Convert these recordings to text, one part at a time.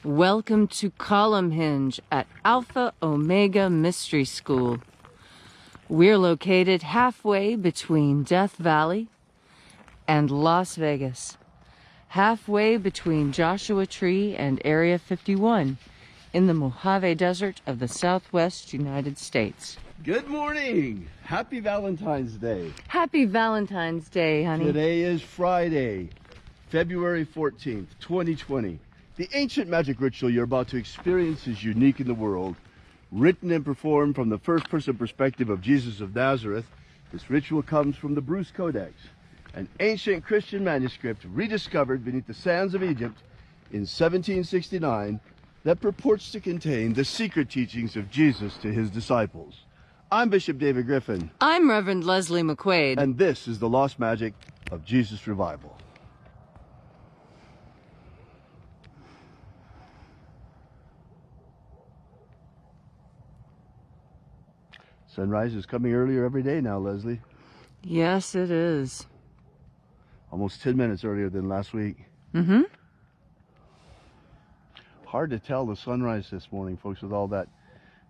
Welcome to Column Hinge at Alpha Ωmega Mystery School. We're located halfway between Death Valley and Las Vegas, halfway between Joshua Tree and Area 51 in the Mojave Desert of the Southwest United States. Good morning! Happy Valentine's Day. Happy Valentine's Day, honey. Today is Friday, February 14th, 2020. The ancient magic ritual you're about to experience is unique in the world. Written and performed from the first-person perspective of Jesus of Nazareth, this ritual comes from the Bruce Codex, an ancient Christian manuscript rediscovered beneath the sands of Egypt in 1769 that purports to contain the secret teachings of Jesus to his disciples. I'm Bishop David Griffin. I'm Reverend Leslie McQuade. And this is the Lost Magic of Jesus Revival. Sunrise is coming earlier every day now, Leslie. Yes, it is. Almost 10 minutes earlier than last week. Mm-hmm. Hard to tell the sunrise this morning, folks, with all that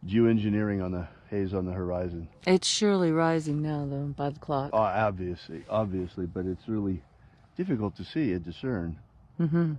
geoengineering on the haze on the horizon. It's surely rising now, though, by the clock. Oh, obviously, but it's really difficult to see and discern. Mm-hmm.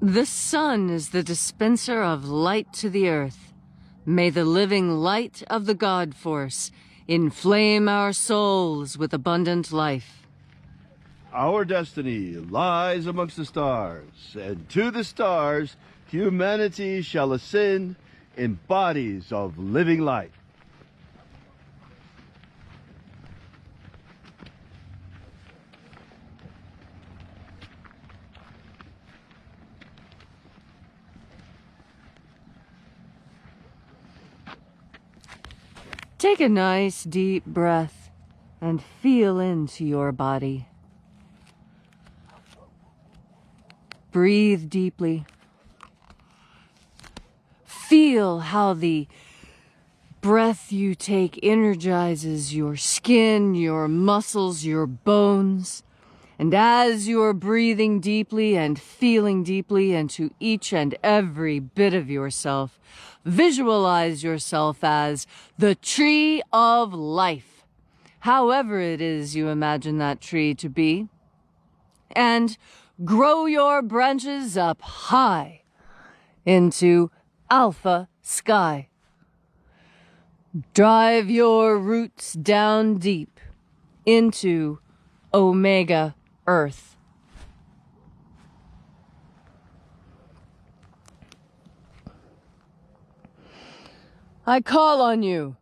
The sun is the dispenser of light to the earth. May the living light of the God Force inflame our souls with abundant life. Our destiny lies amongst the stars, and to the stars humanity shall ascend in bodies of living light. Take a nice deep breath and feel into your body. Breathe deeply. Feel how the breath you take energizes your skin, your muscles, your bones. And as you're breathing deeply and feeling deeply into each and every bit of yourself, visualize yourself as the tree of life, however it is you imagine that tree to be, and grow your branches up high into alpha sky. Drive your roots down deep into Omega Earth. I call on you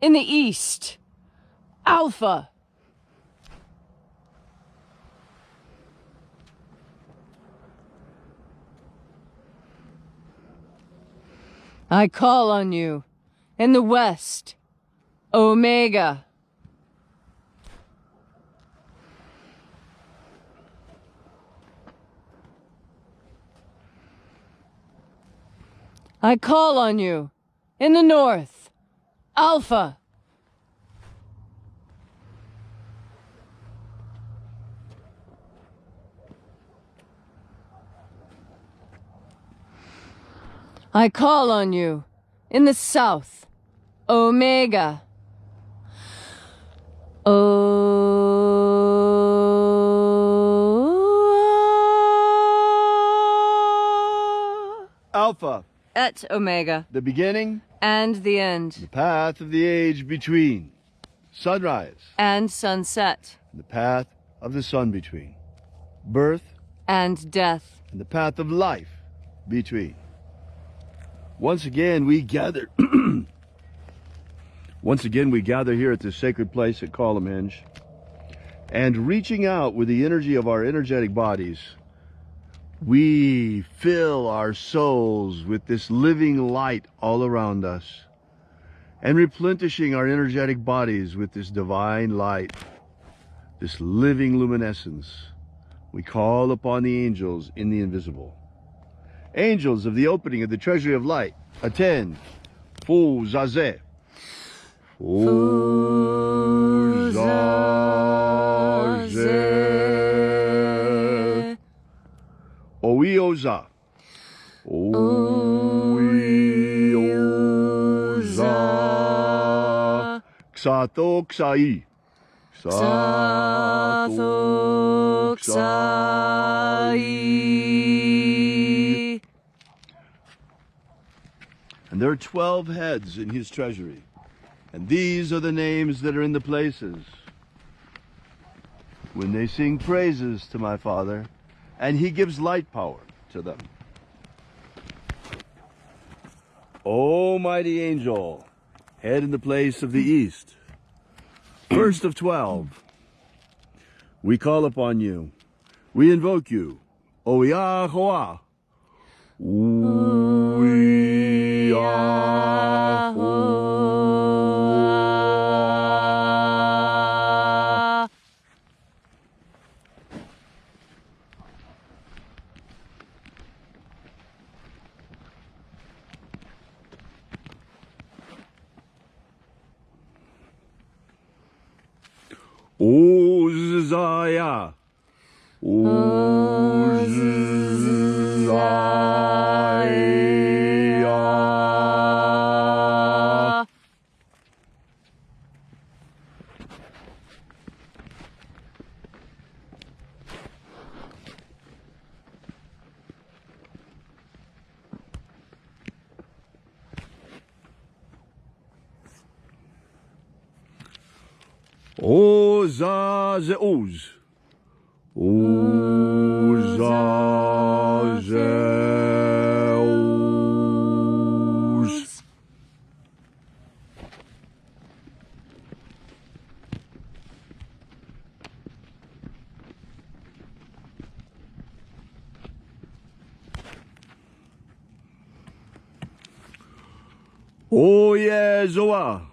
in the east, Alpha. I call on you in the west, Omega. I call on you in the north, Alpha. I call on you, in the south, Omega. Alpha. Et Omega. The beginning. And the end. The path of the age between. Sunrise. And sunset. The path of the sun between. Birth. And death. And the path of life between. Once again we gather Once again we gather here at this sacred place at Columhenge, and reaching out with the energy of our energetic bodies, we fill our souls with this living light all around us, and replenishing our energetic bodies with this divine light, this living luminescence. We call upon the angels in the invisible. Angels of the opening of the treasury of light, attend. Fu Zaze. Fu Zaze. Oioza. Oioza. Xato Xai. Xato Xai. And there are 12 heads in his treasury. And these are the names that are in the places. When they sing praises to my Father, and he gives light power to them. O mighty angel, head in the place of the east, first of 12, we call upon you. We invoke you. O Yahuwah. Uzaya. Uzaya. Ozaze Oz. Ozaze Oz. Oyezoa.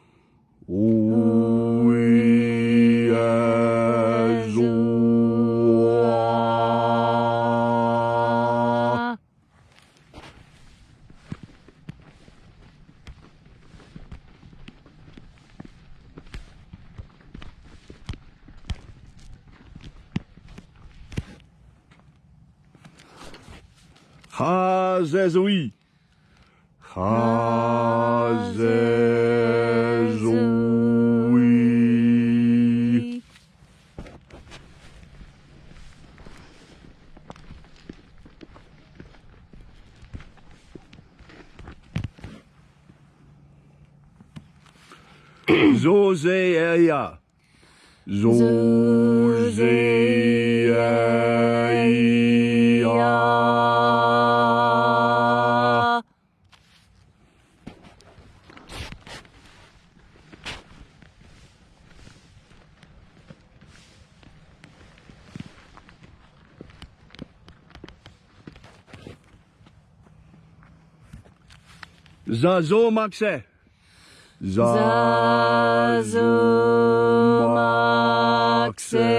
Hazezui. Hazezui. Zozeya. Zozeya. Zazo Maxe. Zazo Maxe.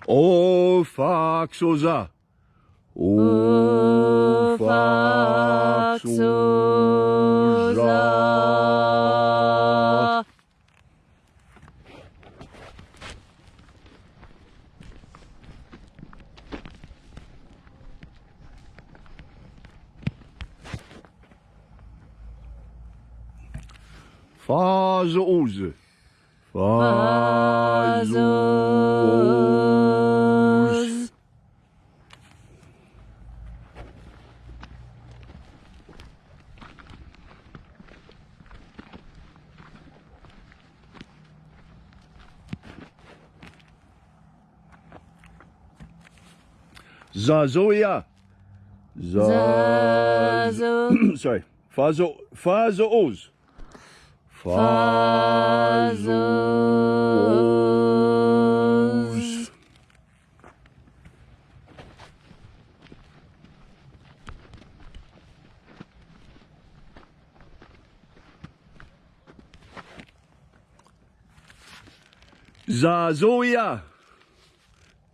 O Faxoza. O Fazoze. Fazos. Zazoia. Zazo. Sorry. Fazooz. Fazos. Zazoia.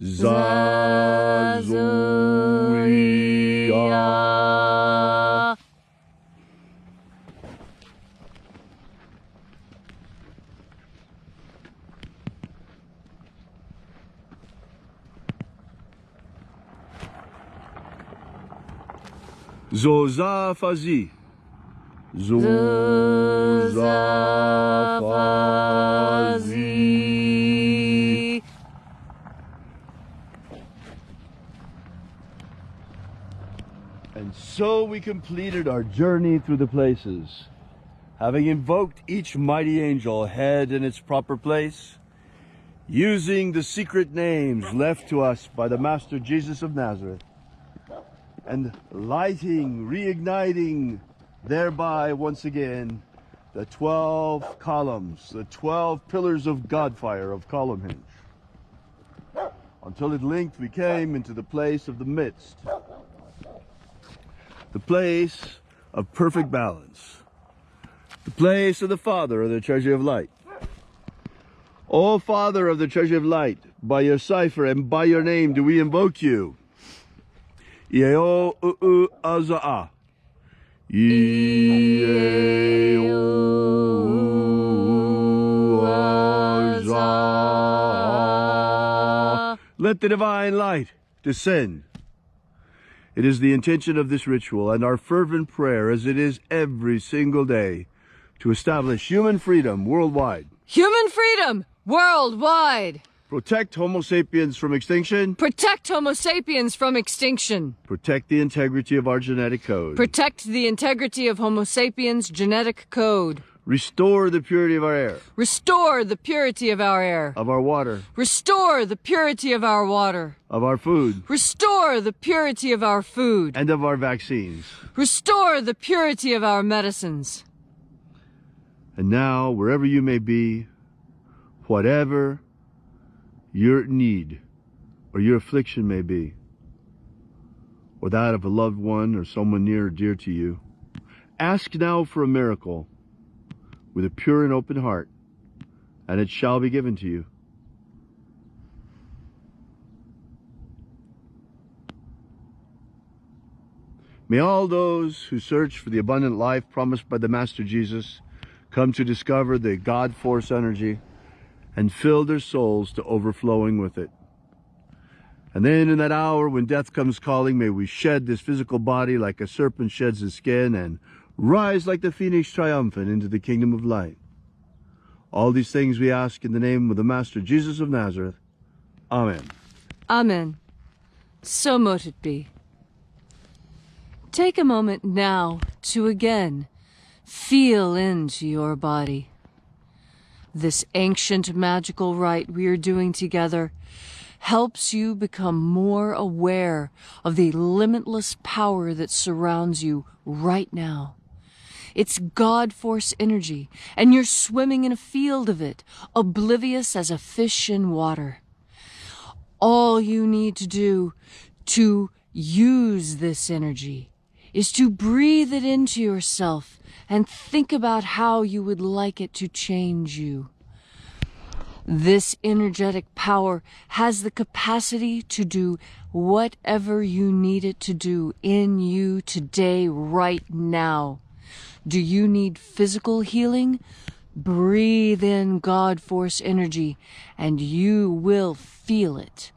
Zazoia. Zozafazi. Zozafazi. And so we completed our journey through the places, having invoked each mighty angel head in its proper place, using the secret names left to us by the Master Jesus of Nazareth, and lighting, reigniting thereby once again the 12 columns, the 12 pillars of Godfire of Column Hinge, until at length we came into the place of the midst, the place of perfect balance, the place of the Father of the Treasury of Light. O Father of the Treasury of Light, by your cipher and by your name do we invoke you. Yeo Aza'a. Let the divine light descend. It is the intention of this ritual and our fervent prayer, as it is every single day, to establish human freedom worldwide. Human freedom worldwide. Protect Homo sapiens from extinction. Protect Homo sapiens from extinction. Protect the integrity of our genetic code. Protect the integrity of Homo sapiens' genetic code. Restore the purity of our air. Restore the purity of our air. Of our water. Restore the purity of our water. Of our food. Restore the purity of our food. And of our vaccines. Restore the purity of our medicines. And now, wherever you may be, whatever your need or your affliction may be, or that of a loved one or someone near or dear to you, ask now for a miracle with a pure and open heart, and it shall be given to you. May all those who search for the abundant life promised by the Master Jesus come to discover the God Force energy and fill their souls to overflowing with it. And then in that hour when death comes calling, may we shed this physical body like a serpent sheds his skin and rise like the phoenix triumphant into the kingdom of light. All these things we ask in the name of the Master Jesus of Nazareth. Amen. Amen. So mote it be. Take a moment now to again feel into your body. This ancient magical rite we are doing together helps you become more aware of the limitless power that surrounds you right now. It's God Force energy, and you're swimming in a field of it, oblivious as a fish in water. All you need to do to use this energy is to breathe it into yourself and think about how you would like it to change you. This energetic power has the capacity to do whatever you need it to do in you today, right now. Do you need physical healing? Breathe in God Force energy and you will feel it.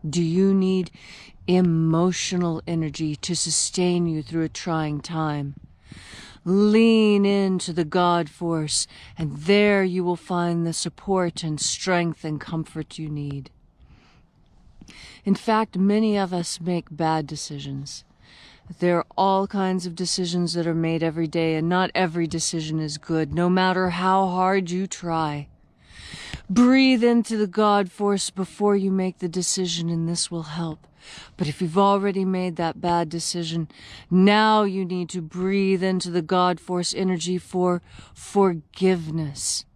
Do you need emotional energy to sustain you through a trying time? Lean into the God Force, and there you will find the support and strength and comfort you need. In fact, many of us make bad decisions. There are all kinds of decisions that are made every day, and not every decision is good, no matter how hard you try. Breathe into the God Force before you make the decision, and this will help. But if you've already made that bad decision, now you need to breathe into the God Force energy for forgiveness.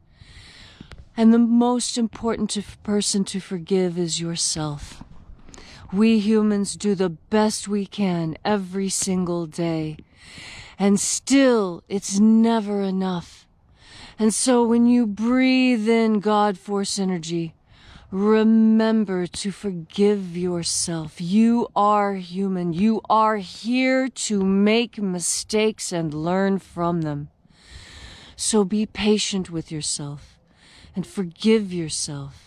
And the most important person to forgive is yourself. We humans do the best we can every single day. And still, it's never enough. And so when you breathe in God Force energy, remember to forgive yourself. You are human. You are here to make mistakes and learn from them. So be patient with yourself and forgive yourself.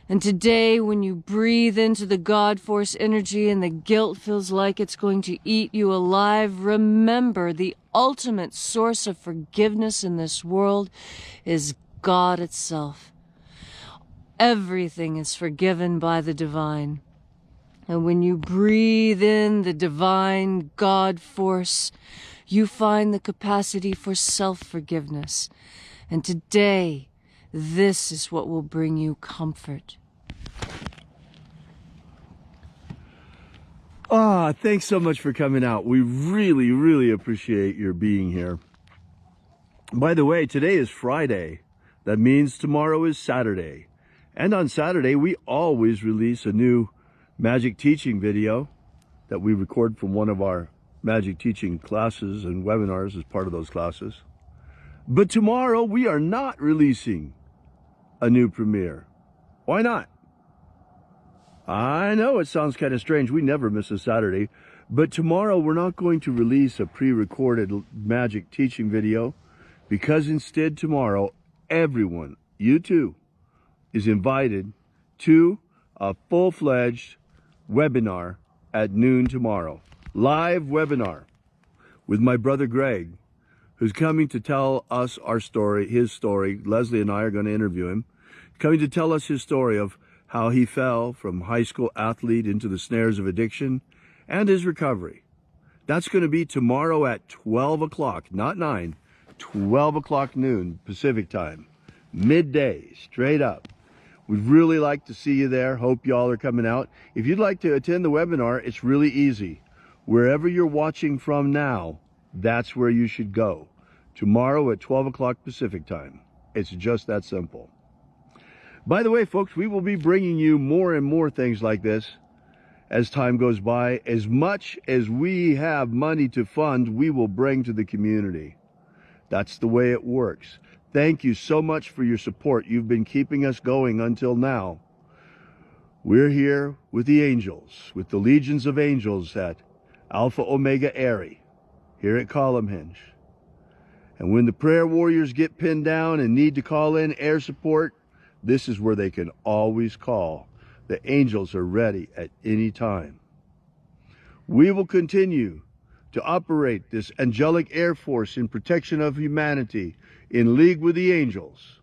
And today, when you breathe into the God Force energy and the guilt feels like it's going to eat you alive, remember the ultimate source of forgiveness in this world is God itself. Everything is forgiven by the divine. And when you breathe in the divine God Force, you find the capacity for self-forgiveness. And today, this is what will bring you comfort. Thanks so much for coming out. We really, really appreciate your being here. By the way, today is Friday. That means tomorrow is Saturday. And on Saturday, we always release a new Magic teaching video that we record from one of our Magic teaching classes and webinars as part of those classes. But tomorrow, we are not releasing a new premiere. Why not? I know it sounds kind of strange. We never miss a Saturday. But tomorrow, we're not going to release a pre-recorded Magic teaching video because instead tomorrow, everyone, you too, is invited to a full-fledged webinar at noon tomorrow. Live webinar with my brother Greg, who's coming to tell us our story, his story. Leslie and I are going to interview him. Coming to tell us his story of how he fell from high school athlete into the snares of addiction and his recovery. That's going to be tomorrow at 12 o'clock, not 9, 12 o'clock noon Pacific time, midday, straight up. We'd really like to see you there. Hope y'all are coming out. If you'd like to attend the webinar, it's really easy. Wherever you're watching from now, that's where you should go. Tomorrow at 12 o'clock Pacific time. It's just that simple. By the way, folks, we will be bringing you more and more things like this as time goes by. As much as we have money to fund, we will bring to the community. That's the way it works. Thank you so much for your support. You've been keeping us going until now. We're here with the angels, with the legions of angels at Alpha Ωmega Mystery, here at Column Hinge. And when the prayer warriors get pinned down and need to call in air support, this is where they can always call. The angels are ready at any time. We will continue to operate this angelic air force in protection of humanity, in league with the angels,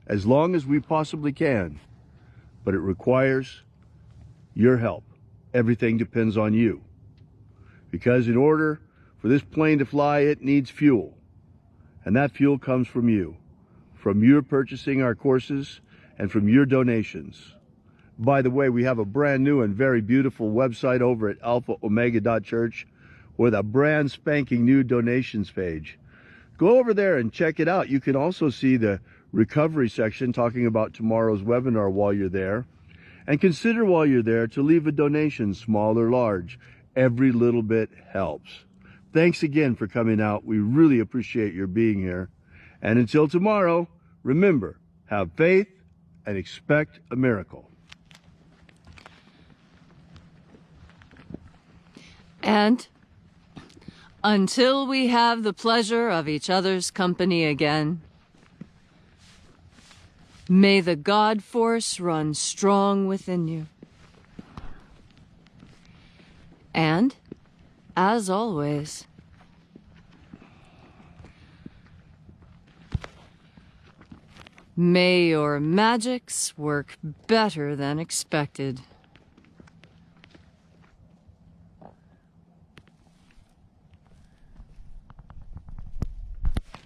as long as we possibly can. But it requires your help. Everything depends on you. Because in order for this plane to fly, it needs fuel. And that fuel comes from you. From your purchasing our courses and from your donations. By the way, we have a brand new and very beautiful website over at alphaomega.church with a brand spanking new donations page. Go over there and check it out. You can also see the recovery section talking about tomorrow's webinar while you're there. And consider while you're there to leave a donation, small or large. Every little bit helps. Thanks again for coming out. We really appreciate your being here. And until tomorrow, remember, have faith, and expect a miracle. And until we have the pleasure of each other's company again, may the God force run strong within you. And, as always, may your magics work better than expected.